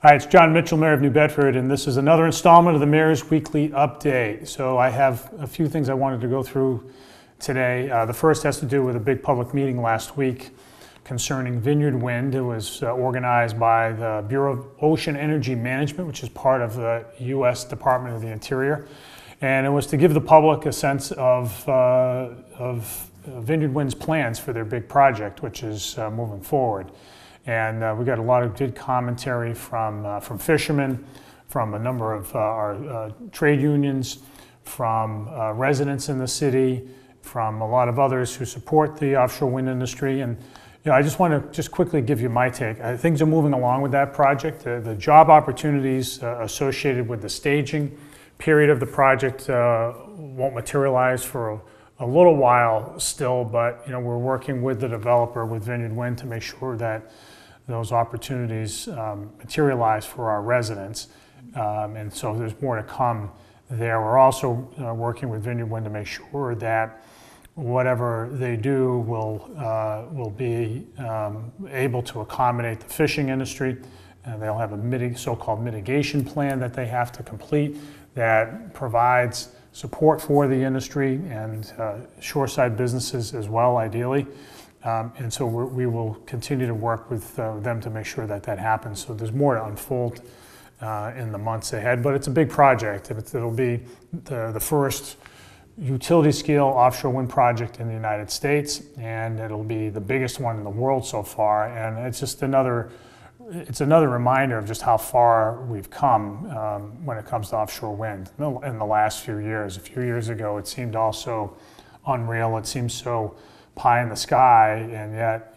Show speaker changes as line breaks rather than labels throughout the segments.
Hi, it's Jon Mitchell, Mayor of New Bedford, and this is another installment of the Mayor's Weekly Update. So I have a few things I wanted to go through today. The first has to do with a big public meeting last week concerning Vineyard Wind. It was organized by the Bureau of Ocean Energy Management, which is part of the U.S. Department of the Interior. And it was to give the public a sense of Vineyard Wind's plans for their big project, which is moving forward. And we got a lot of good commentary from fishermen, from a number of our trade unions, from residents in the city, from a lot of others who support the offshore wind industry. And I just want to quickly give you my take. Things are moving along with that project. The job opportunities associated with the staging period of the project won't materialize for a little while still, but we're working with the developer, with Vineyard Wind, to make sure that those opportunities materialize for our residents. And so there's more to come there. We're also working with Vineyard Wind to make sure that whatever they do will be able to accommodate the fishing industry. They'll have a so-called mitigation plan that they have to complete that provides support for the industry and shoreside businesses as well, ideally. And so we will continue to work with them to make sure that that happens. So there's more to unfold in the months ahead, but it's a big project. It'll be the first utility scale offshore wind project in the United States, and it'll be the biggest one in the world so far. And it's just another reminder of just how far we've come when it comes to offshore wind in the last few years. A few years ago, it seemed also unreal. It seemed so pie in the sky, and yet,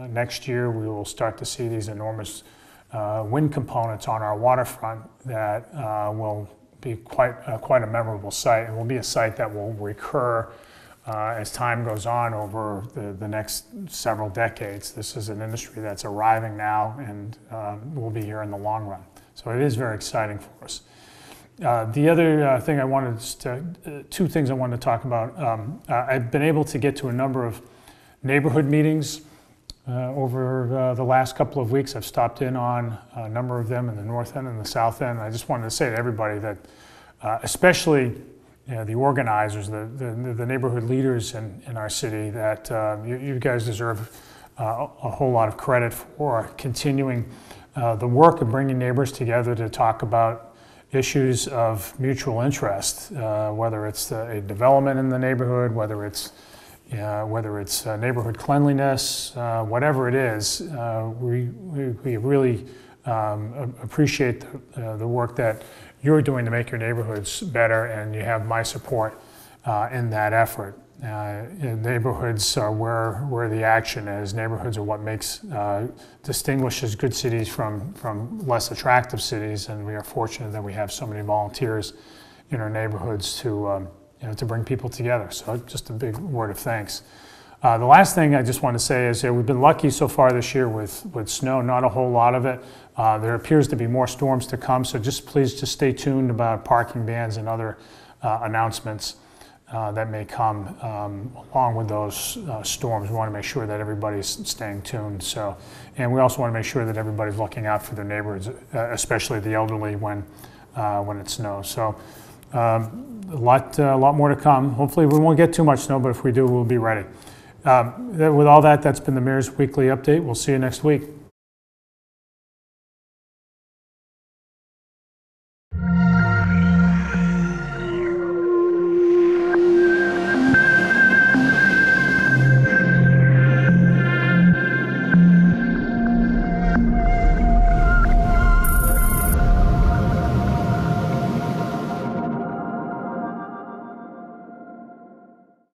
next year we will start to see these enormous wind components on our waterfront that will be quite a memorable sight, and will be a site that will recur as time goes on over the next several decades. This is an industry that's arriving now and will be here in the long run. So it is very exciting for us. The other thing two things I wanted to talk about. I've been able to get to a number of neighborhood meetings over the last couple of weeks. I've stopped in on a number of them in the north end and the south end. I just wanted to say to everybody that, especially the organizers, the neighborhood leaders in our city, that you guys deserve a whole lot of credit for continuing the work of bringing neighbors together to talk about issues of mutual interest, whether it's a development in the neighborhood, whether it's neighborhood cleanliness, whatever it is. We really appreciate the work that you're doing to make your neighborhoods better, and you have my support in that effort. Neighborhoods are where the action is. Neighborhoods are what distinguishes good cities from less attractive cities, and we are fortunate that we have so many volunteers in our neighborhoods to bring people together. So just a big word of thanks. The last thing I just want to say is we've been lucky so far this year with snow, not a whole lot of it. There appears to be more storms to come, so please stay tuned about parking bans and other announcements that may come along with those storms. We want to make sure that everybody's staying tuned. And we also want to make sure that everybody's looking out for their neighborhoods, especially the elderly, when it snows. So a lot more to come. Hopefully we won't get too much snow, but if we do, we'll be ready. With all that, that's been the Mayor's Weekly Update. We'll see you next week.